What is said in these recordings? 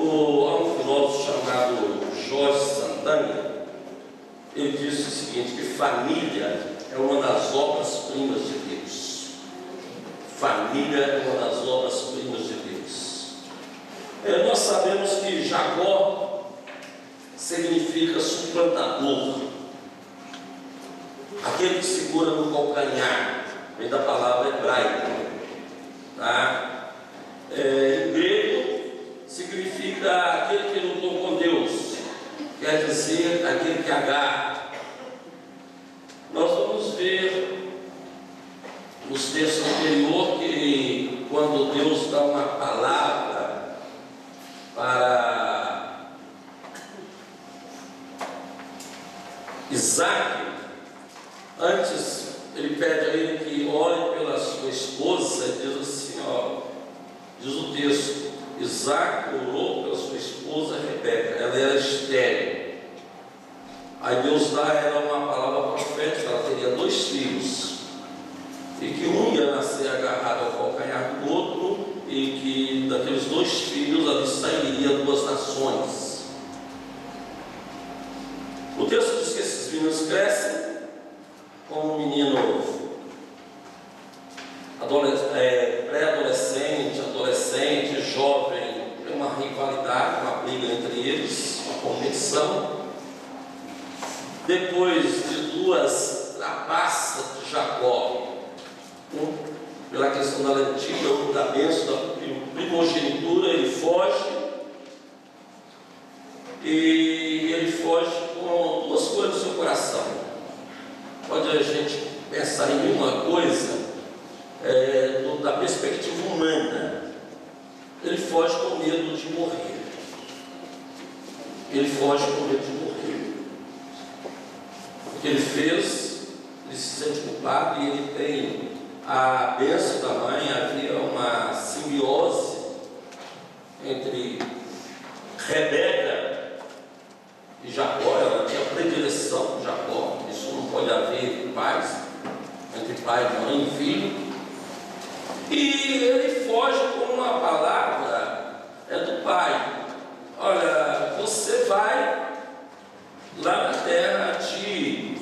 Há um filósofo chamado Jorge Santana, ele disse o seguinte, que família é uma das obras-primas de Deus. Família é uma das obras-primas de Deus. Nós sabemos que Jacó significa suplantador, aquele que segura no calcanhar, vem da palavra hebraica, tá? Em grego significa aquele que lutou com Deus, quer dizer aquele que agarra. Nós vamos ver nos textos anteriores que quando Deus dá uma palavra para Isaac, antes ele pede a ele que ore pela sua esposa, e diz assim, diz o texto, Isaac orou pela sua esposa Rebeca, ela era estéril. Aí Deus dá a ela uma palavra profética, ela teria 2 filhos, e que um ia nascer agarrado ao calcanhar do outro, e que daqueles 2 filhos ali sairia 2 nações. O texto diz que esses meninos crescem como um menino pré-adolescente, adolescente, jovem, tem uma rivalidade, uma briga entre eles, uma competição. Depois de 2 trapaças de Jacó, pela questão da lentilha ou da bênção da primogenitura, ele foge, e ele foge com 2 coisas no seu coração. Pode a gente pensar em uma coisa da perspectiva humana. Ele foge com medo de morrer. Ele foge com medo de morrer. O que ele fez, ele se sente culpado e ele tem a bênção da mãe. Havia uma simbiose entre Rebeca e Jacó, ela tinha predileção por Jacó. Isso não pode haver paz entre pai, mãe e filho. E ele foge com uma palavra do pai: olha, você vai lá na terra de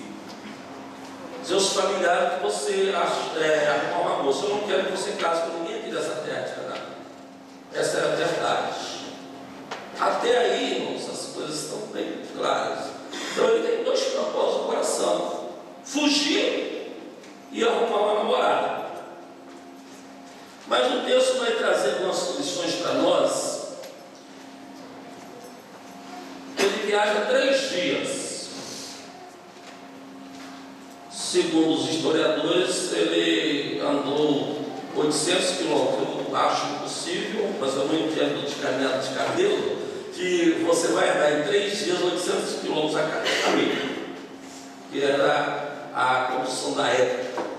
seus familiares, que você arrumar uma moça. Eu não quero que você case com ninguém aqui dessa terra de Canaã. Essa é a verdade. Até aí, irmãos, as coisas estão bem claras. Então ele tem 2 propósitos no coração: fugir e arrumar uma namorada. Mas o texto vai trazer algumas lições para nós. Ele viaja 3 dias. Segundo os historiadores, ele andou 800 quilômetros. Eu acho impossível, mas eu não entendo de caminhada de cabelo, que você vai andar em 3 dias 800 quilômetros a caminho, que era a condição da época.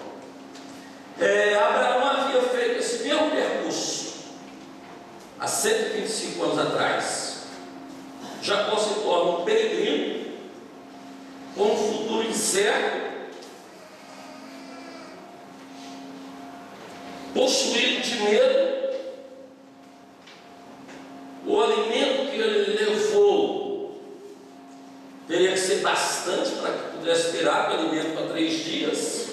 Abraão havia feito esse mesmo percurso há 125 anos atrás. Jacó se torna um peregrino com um futuro incerto, possuído de medo. O alimento que ele levou teria que ser bastante para que pudesse ter água, alimento para 3 dias.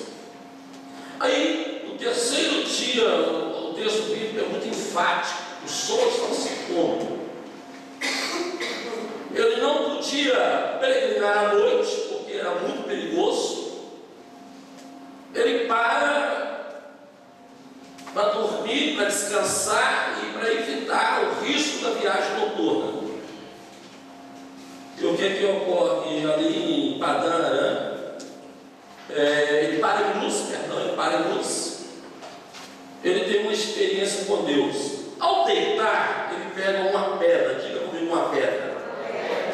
Aí, no terceiro dia, o texto bíblico é muito enfático: o sol está se pondo. Ele não podia peregrinar à noite, porque era muito perigoso. Ele para dormir, para descansar e para evitar o risco da viagem noturna. E o que é que ocorre ali em Padã Arã? Ele para em Luz. Ele tem uma experiência com Deus. Ao deitar, ele pega uma pedra. Diga comigo, uma pedra.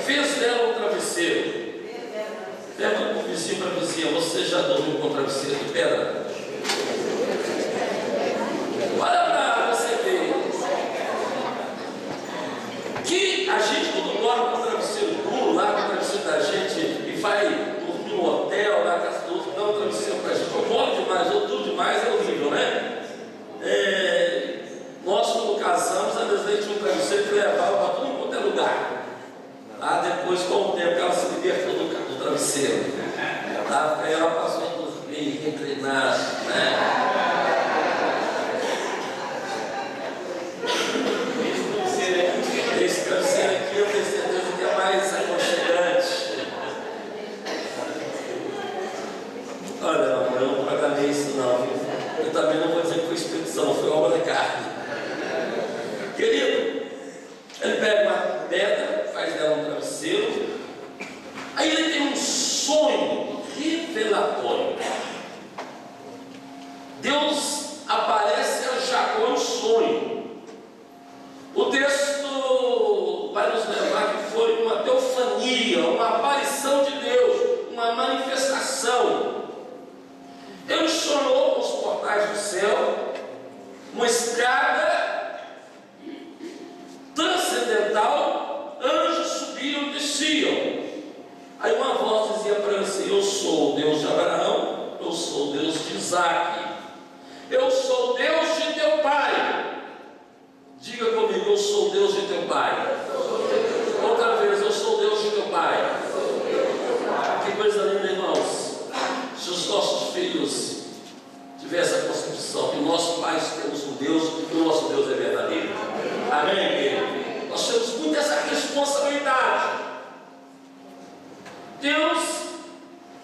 Fez dela um travesseiro. Pergunta para o vizinho, para a vizinha: você já dormiu com um travesseiro de pedra? Olha para você ver que a gente, quando dorme com o travesseiro duro, lá com o travesseiro da gente, e vai dormir no hotel, na casa do outro, dá um travesseiro para a gente, eu moro demais, ou tudo demais, é horrível, né? Nós, quando casamos, às vezes a gente tinha um travesseiro que levava para tudo sintonia, uma aparição de Deus, uma manifestação. Ele sonhou com os portais do céu, uma escada transcendental, anjos subiam e desciam. Aí uma voz dizia para ele assim: eu sou o Deus de Abraão, eu sou o Deus de Isaac, eu sou o Deus de teu pai. Diga comigo: eu sou o Deus de teu pai. Outra vez: eu sou o Deus de teu pai. Que coisa linda, irmãos. Se os nossos filhos tivessem a concepção que nós pais temos um Deus e o nosso Deus é verdadeiro. Amém, querido? Nós temos muito essa responsabilidade. Deus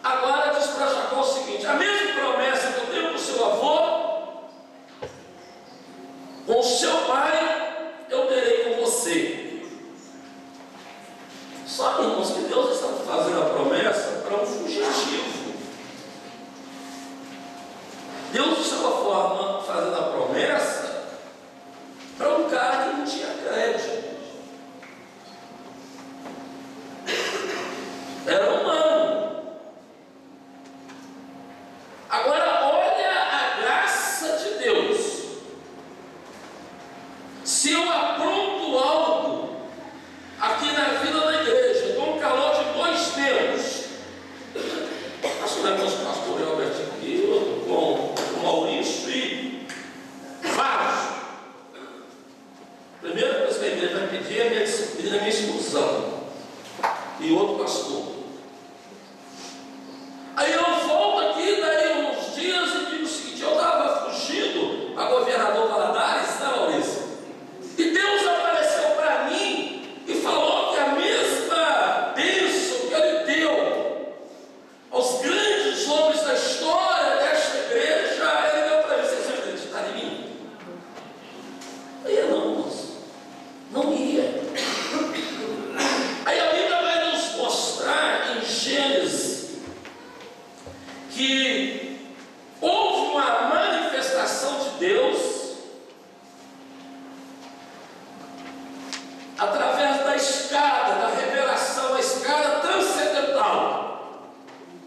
agora diz para Jacó o seguinte: a mesma promessa que eu tenho com o seu avô, com o seu pai, eu terei com você. Só que, irmãos, que Deus está fazendo a promessa para um fugitivo. Deus estava fazendo a promessa para um cara que não tinha crédito. Era humano. Agora olha a graça de Deus. Se eu apronto algo aqui na vida da igreja, com o calor de 2 tempos, nós tivemos o pastor Albert aqui, com o Maurício e vários. Primeira coisa que a igreja vai pedir é a minha disciplina, a minha exclusão. E outro pastor. Aí eu volto aqui, daí uns dias, e digo o seguinte: eu estava fugindo a governador Valadares, né, Maurício? E Deus apareceu para mim e falou que a mesma bênção que Ele deu aos grandes homens da história desta igreja, Ele deu para mim. Vocês acreditam em mim? Aí eu não, moço. Não ia. Aí a Bíblia vai nos mostrar em Gênesis que houve uma manifestação de Deus através da escada, da revelação, a escada transcendental,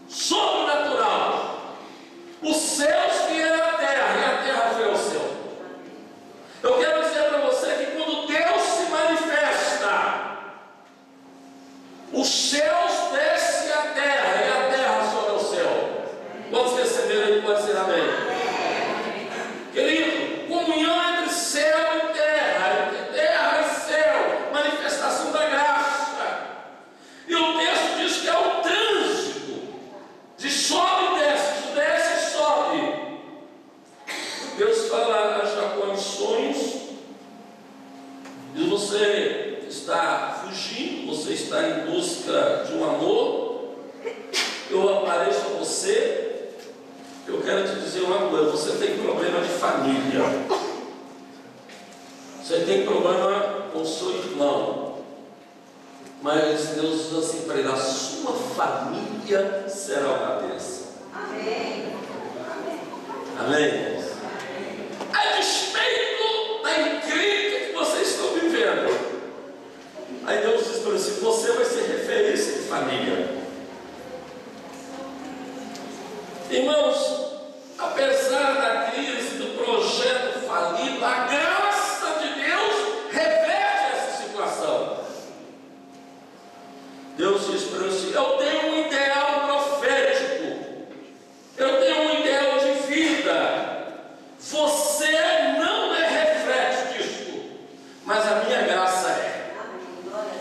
sobrenatural. Os céus vieram à terra e a terra veio ao céu. Eu quero dizer para você que quando Deus se manifesta, os céus descem à terra e a terra sobe ao céu. Quantos receberam aí? Pode dizer amém. Querido, comunhão entre céu e terra, entre terra e céu, manifestação da graça. E o texto diz que é um trânsito de sobe e desce e sobe. Deus fala a Jacó em sonhos, e você está fugindo, você está em busca de um amor. Eu apareço a você. Eu quero te dizer uma coisa: você tem problema de família, você tem problema com o seu irmão, mas Deus diz assim para ele: a sua família será uma bênção. Amém. Amém. A despeito da encrenca que vocês estão vivendo, aí Deus diz para você: você vai ser referência de família. Irmãos, apesar da crise, do projeto falido, a graça de Deus reverte essa situação. Deus diz para você: eu tenho um ideal profético, eu tenho um ideal de vida. Você não é reflexo disso, mas a minha graça é.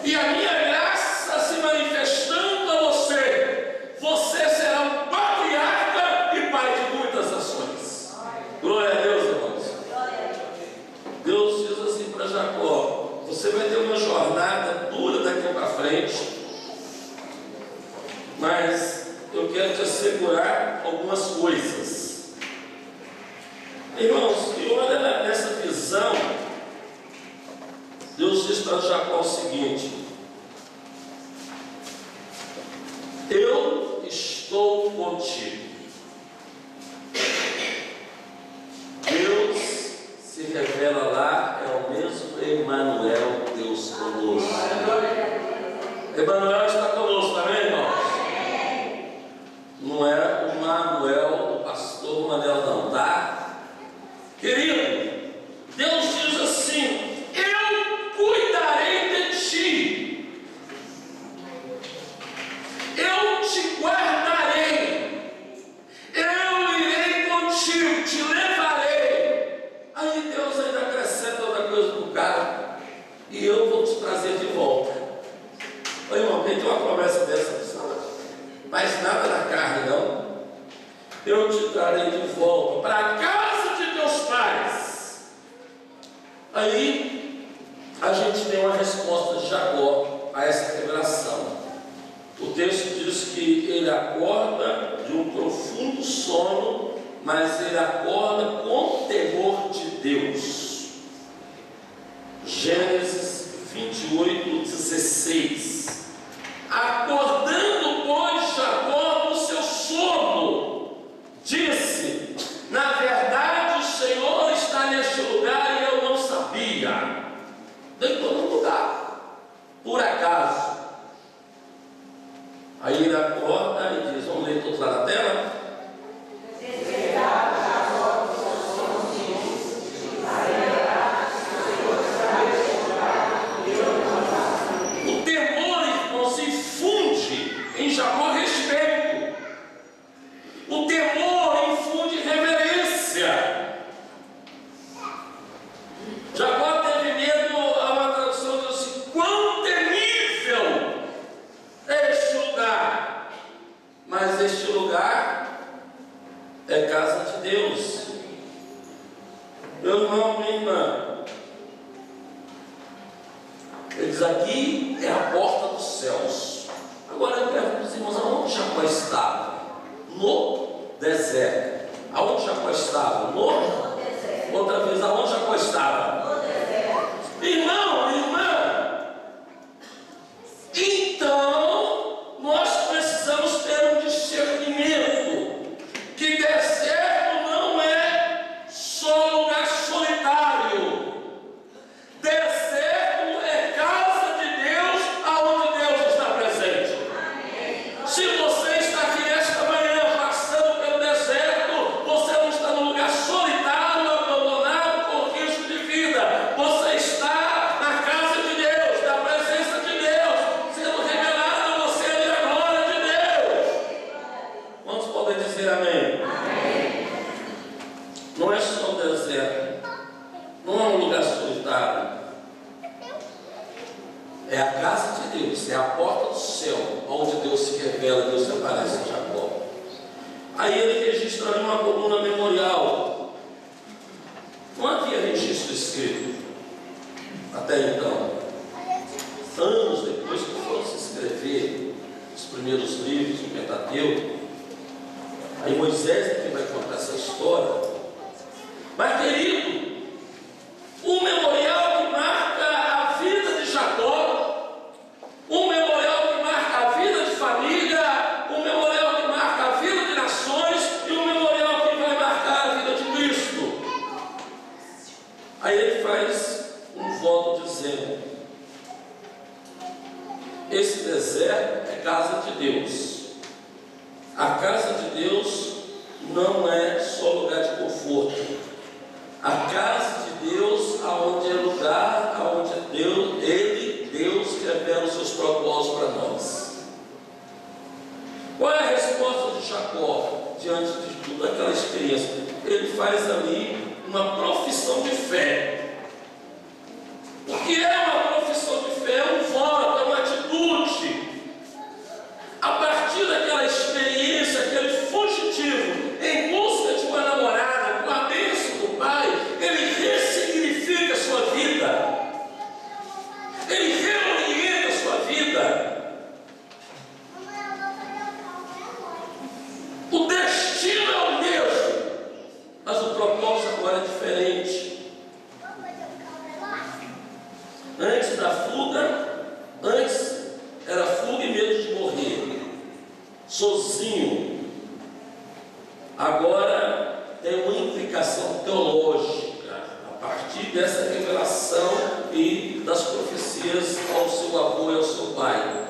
E a minha graça se manifestando a você, você será um patriarca e pai de muitas nações. Glória a Deus, irmãos. Deus diz assim para Jacó: você vai ter uma jornada dura daqui para frente, mas eu quero te assegurar algumas coisas. Irmãos, e olha nessa visão, Deus diz para Jacó o seguinte: eu estou contigo. Deus se revela lá, é o mesmo Emmanuel, Deus conosco. Emanuel está conosco, amém, irmãos? Não é o Manuel, o pastor Manuel, não, tá? Querido, Deus diz assim: eu cuidarei de ti, eu te guardarei, eu irei contigo, te levarei. Aí Deus ainda acrescenta outra coisa para o cara: e eu vou te trazer de volta. Oi, irmão, quem tem uma promessa dessa? Mas nada na carne, não. Eu te trarei de volta para a casa de teus pais. Aí a gente tem uma resposta de Jacó a essa revelação. O texto diz que ele acorda de um profundo sono, mas ele acorda com temor de Deus. Gênesis 28:16. Acordando, pois, Jacó do seu sono, disse: na verdade o Senhor está neste lugar e eu não sabia. Deitou no lugar, por acaso. Aí ele acorda e diz: vamos ler todos lá na tela? Em Jacó, respeito. O temor infunde reverência. Jacó teve medo. A uma tradução diz assim: quão temível é este lugar. Mas este lugar é casa de Deus. Meu irmão, minha irmã, ele diz: aqui é a porta dos céus. Agora eu pergunto aos irmãos: aonde Jacó estava? No deserto. Aonde Jacó estava? No deserto. Outra vez, aonde Jacó estava? No deserto. Irmão, irmã, então nós precisamos ter um discernimento que deserto não é só lugar solitário. Deserto é casa de Deus, aonde Deus está presente. Se você está aqui nesta manhã passando pelo deserto, você não está num lugar solitário, abandonado, com risco de vida. Você está na casa de Deus, na presença de Deus, sendo revelado a você ali a glória de Deus. Quantos podem dizer amém? Amém. Não é só um deserto, não é um lugar solitário. É a casa de Deus, é a porta do céu, onde Deus se revela, Deus se aparece em Jacó. Aí ele registra ali uma coluna memorial. Não havia registro escrito até então. Anos depois que foram se escrever os primeiros livros, o Pentateuco, aí Moisés é quem vai contar essa história. Mas, querido, um memorial que marca a vida de Jacó, um memorial que marca a vida de família, um memorial que marca a vida de nações e um memorial que vai marcar a vida de Cristo. Aí ele faz um voto dizendo: esse deserto é casa de Deus. A casa de Deus não é só lugar de conforto. A casa de Deus, aonde é lugar, aonde é Deus revela os seus propósitos para nós. Qual é a resposta de Jacó diante de tudo aquela experiência? Ele faz ali uma profissão de fé. O que é uma profissão de fé? É um voto, é uma atitude. A partir daquela experiência, aquele fugitivo em busca de uma namorada, com a bênção do pai, ele ressignifica a sua vida, ele reorienta a sua vida. O destino é o mesmo, mas o propósito agora é diferente. Antes da fuga, antes era fuga e medo de morrer, sozinho. Agora tem uma implicação teológica a partir dessa revelação e das profecias ao seu avô e ao seu pai.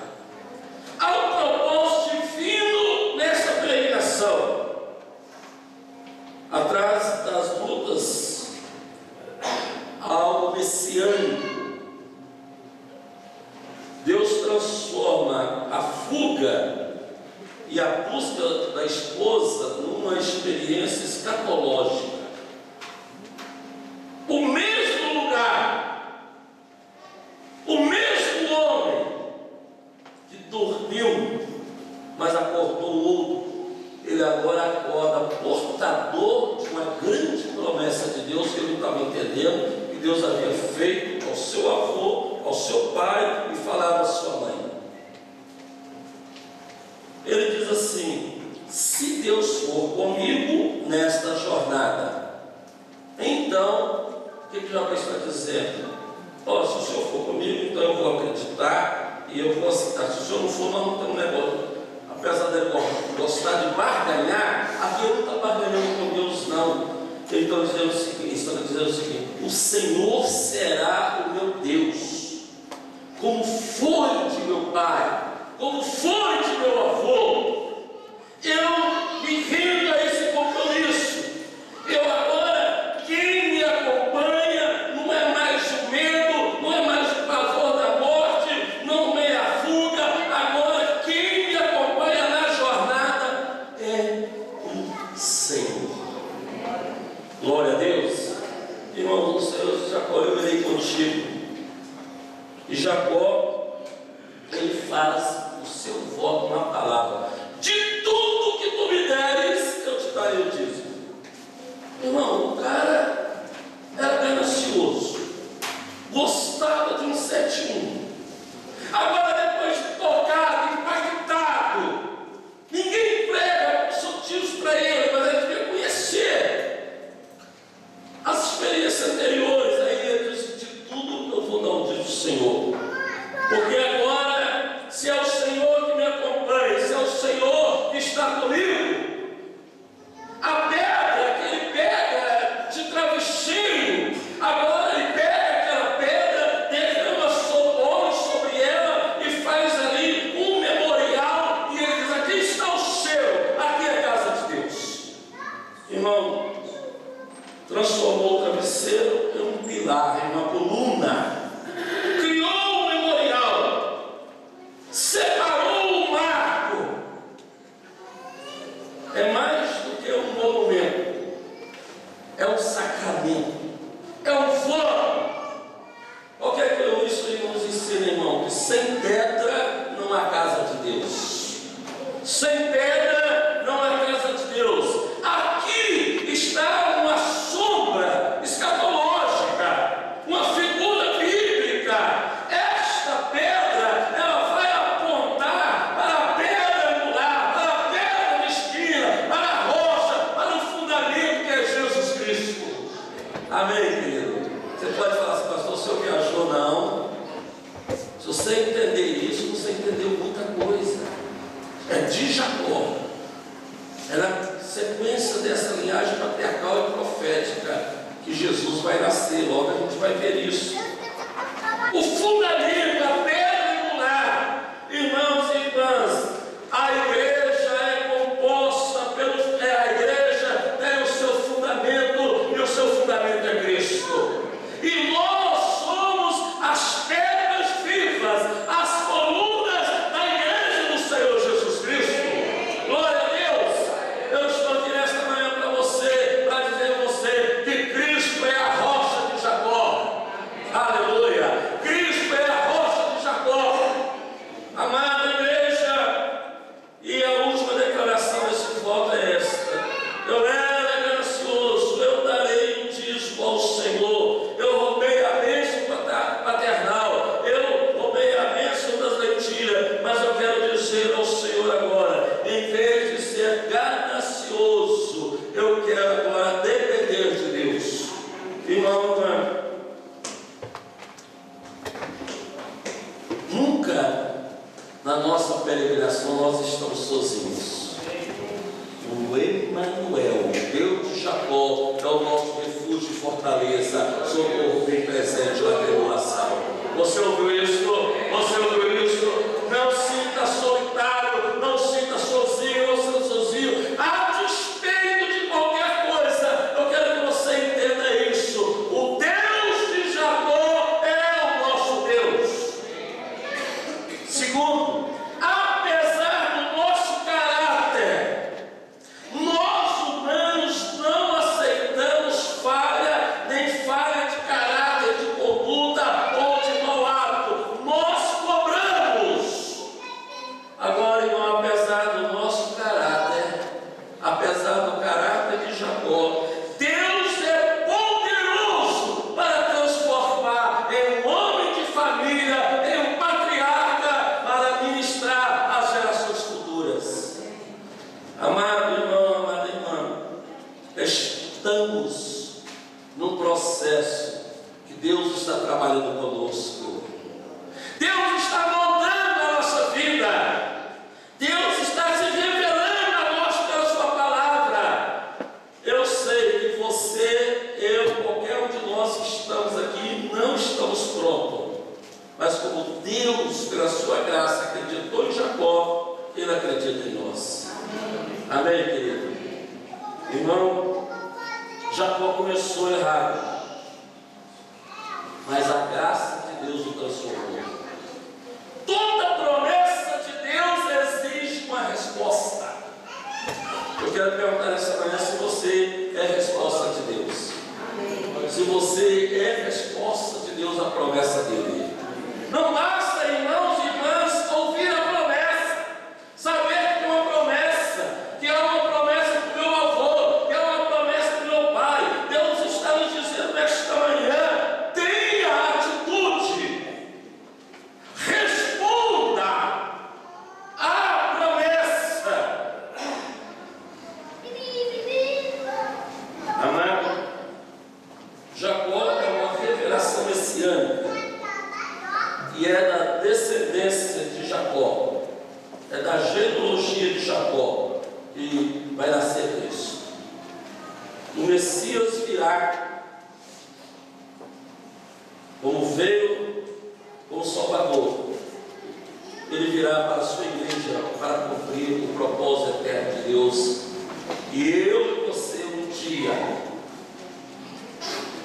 e a busca da esposa numa experiência escatológica. O mesmo lugar, o mesmo homem que dormiu, mas acordou outro, ele agora acorda portador de uma grande promessa de Deus que ele não estava entendendo, que Deus havia feito ao seu avô, ao seu pai e falava à sua mãe. Ele diz assim: se Deus for comigo nesta jornada, então, o que o Jacó está dizendo? Oh, se o Senhor for comigo, então eu vou acreditar e eu vou aceitar. Se o Senhor não for, nós não temos negócio. Apesar dele gostar de barganhar, aqui ele não está barganhando com Deus, não. Ele está dizendo o seguinte: o Senhor será o meu Deus, como foi de meu pai, como foi de meu avô. Eu me rendo a esse compromisso. Eu agora, quem me acompanha, não é mais o medo, não é mais o pavor da morte, não é a fuga. Agora, quem me acompanha na jornada é o Senhor. Glória a Deus. Irmão, o Senhor, Jacó, eu irei contigo. E Jacó, ele faz o seu voto na palavra: de tudo que tu me deres, eu te darei o dízimo. Irmão, o cara era ganancioso, gostava de um 7-1. Agora, depois de tocado, impactado, ninguém prega sutis para ele, mas ele queria conhecer as experiências anteriores. Aí ele disse: de tudo eu vou dar o dízimo do Senhor, porque agora, se é o Senhor que me acompanha, se é o Senhor que está comigo, a pedra que ele pega de travesseiro, agora ele pega aquela pedra, derrama óleo sobre ela e faz ali um memorial, e ele diz: aqui está o céu, aqui é a casa de Deus. Irmão, transformou o travesseiro em um pilar, em uma coluna, criou um memorial, separou o marco. É mais do que um monumento, é um sacramento, é um voto. O que é que isso nos ensina, irmão? Que sem pedra não há casa de Deus, sem pedra não há casa de Deus. Aqui está uma sombra escatológica, uma figura bíblica. Esta pedra, ela vai apontar para a pedra angular, para a pedra de esquina, para a rocha, para o fundamento que é Jesus Cristo. Amém, querido? Você pode falar assim: pastor, o senhor viajou? Não. Se você entender isso, você entendeu muita coisa. É de Jacó, é na sequência dessa linhagem patriarcal e profética que Jesus vai nascer. Logo a gente vai ver isso. O fundamento, a pedra angular. Irmãos e irmãs, a igreja é composta pelos. A igreja tem o seu fundamento, e o seu fundamento é Cristo. E nós somos as pedras vivas, as colunas da igreja do Senhor Jesus Cristo. Glória a Deus. Eu estou aqui nesta manhã para você, para dizer a você que Cristo é a rocha de Jacó. Aleluia. Cristo é a rocha de Jacó. Amada igreja, e a última declaração desse voto é esta: eu era ganancioso, eu darei o dízimo ao Senhor. Eu roubei a bênção paternal, eu roubei a bênção das lentilhas, mas eu quero dizer ao Senhor agora: em vez de ser ganancioso, eu quero agora depender de Deus. Irmão, nunca na nossa peregrinação nós estamos sozinhos. O Emmanuel, Deus de Jacó, é o nosso refúgio e fortaleza, socorro bem presente na tribulação. Você ouviu isso? Você ouviu isso? Não sinta solitário, não sinta sozinho, não sinta sozinho. A despeito de qualquer coisa, eu quero que você entenda isso: o Deus de Jacó é o nosso Deus. Segundo, apesar do nosso caráter mas como Deus, pela sua graça, acreditou em Jacó, Ele acredita em nós. Amém, querido? Irmão, Jacó começou errado, mas a graça de Deus o transformou. Toda promessa de Deus exige uma resposta. Eu quero perguntar nessa manhã se você é resposta de Deus. Se você é resposta de Deus à promessa dele. Não basta, irmãos e irmãs, ouvir a promessa, saber que tem uma promessa, que é uma promessa do meu avô, que é uma promessa do meu pai. Deus está nos dizendo nesta manhã: tenha atitude, responda à promessa. Amado, Jacó é uma revelação messiânica, e é da descendência de Jacó, é da genealogia de Jacó, e vai nascer Cristo. O Messias virá, como veio como Salvador. Ele virá para a sua igreja para cumprir o propósito eterno de Deus. E eu e você um dia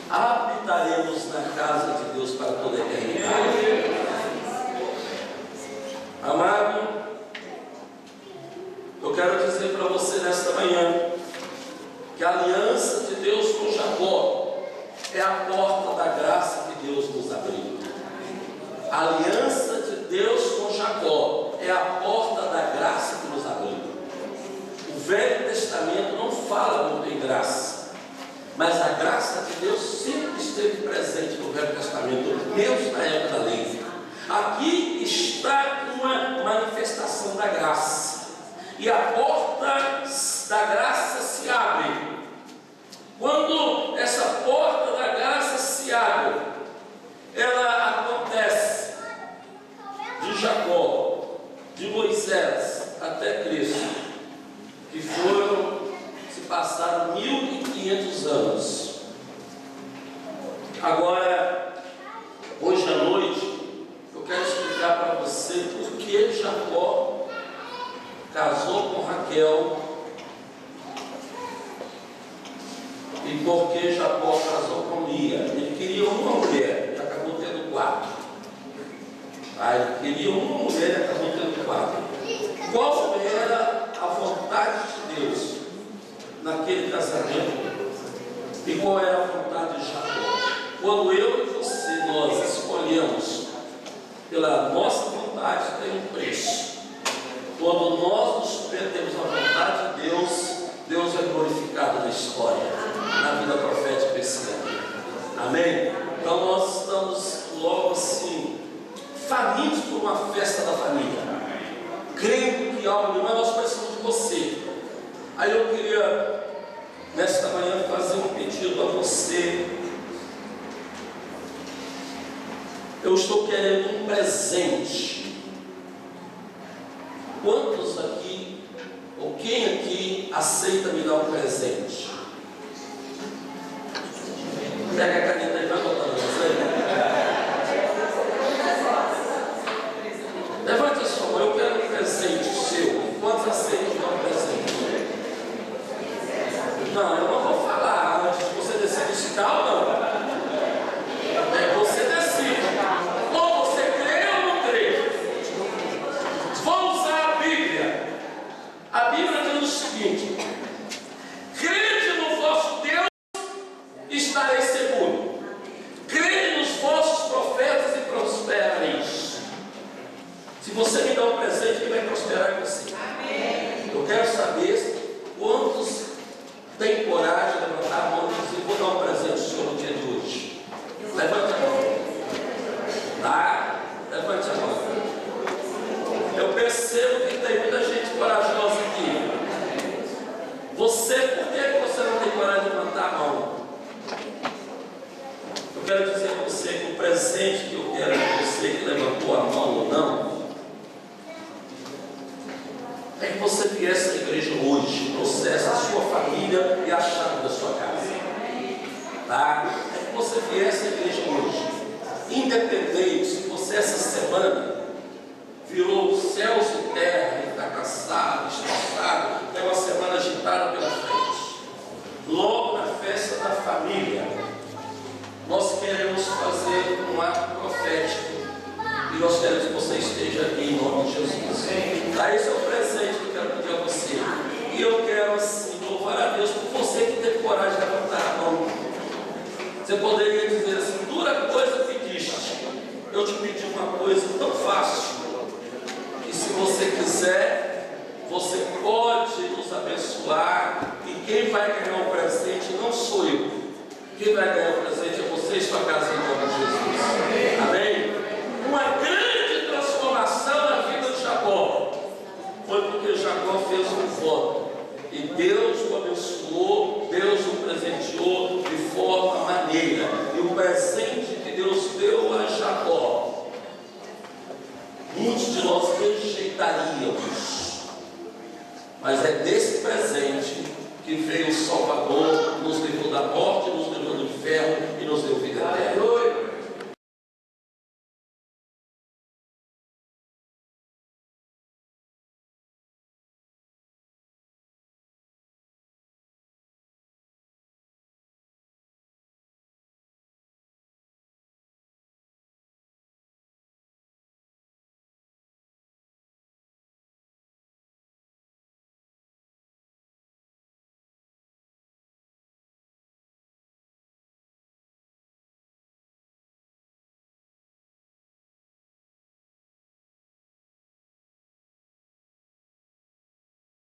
habitaremos na casa de Deus para toda a eternidade. Amado, eu quero dizer para você nesta manhã que a aliança de Deus com Jacó é a porta da graça que Deus nos abriu. A aliança de Deus com Jacó é a porta da graça que nos abriu. O Velho Testamento não fala muito em graça, mas a graça de Deus sempre esteve presente no Velho Testamento, mesmo na época da lei. Aqui está uma manifestação da graça, e a porta da graça se abre. Quando essa porta da graça se abre, ela acontece de Jacó, de Moisés até Cristo, que se passaram 1500 anos. Agora, hoje à noite, eu quero explicar para você por que Jacó casou com Raquel e por que Jacó casou com Lia. Ele queria uma mulher e acabou tendo 4. Ele queria uma mulher e acabou tendo 4. Qual era a vontade de Deus naquele casamento? E qual era a vontade de Jacó? Quando eu e você, nós escolhemos pela nossa vontade, tem um preço. Quando nós nos submetemos à vontade de Deus, Deus é glorificado na história, na vida profética desse ano. Amém? Então nós estamos logo assim, famintos por uma festa da família, crendo que algo, mas nós precisamos de você. Aí eu queria, nesta manhã, fazer um pedido a você. Eu estou querendo um presente. Quantos aqui, ou quem aqui aceita me dar um presente? Pega a caneta e vai botar no presente. Levante a sua mão, eu quero um presente seu. Quantos aceitam me dar um presente? Não, eu não vou falar antes de você decidir se dá ou não. Você decide. Ou você crê ou não crê. Vamos usar a Bíblia. A Bíblia diz o seguinte: crede no vosso Deus, estareis seguro. Crede nos vossos profetas e prosperareis. Se você me dá um presente, quem vai prosperar é você. Amém. Eu quero saber quantos têm coragem de levantar a mão e dizer: vou dar um presente ao Senhor no dia de hoje. Levante a mão. Tá? Levante a mão. Eu percebo que tem muita gente corajosa aqui. Você, por que você não tem coragem de levantar a mão? Eu quero dizer a você que o presente que eu quero de você que levantou a mão ou não, é que você viesse à igreja hoje, trouxesse a sua família e a chave da sua casa. Tá? É que você viesse à igreja hoje, independente se você essa Você poderia dizer assim: dura coisa pediste. Eu te pedi uma coisa tão fácil, que se você quiser, você pode nos abençoar. E quem vai ganhar o presente não sou eu. Quem vai ganhar o presente é você e sua casa, em nome de Jesus. Amém? Uma grande transformação na vida de Jacó foi porque Jacó fez um voto. E Deus o abençoou, Deus o presenteou de forma maneira. E o presente que Deus deu a Jacó, muitos de nós rejeitaríamos. Mas é desse presente que veio o Salvador, nos livrou da morte, nos livrou do inferno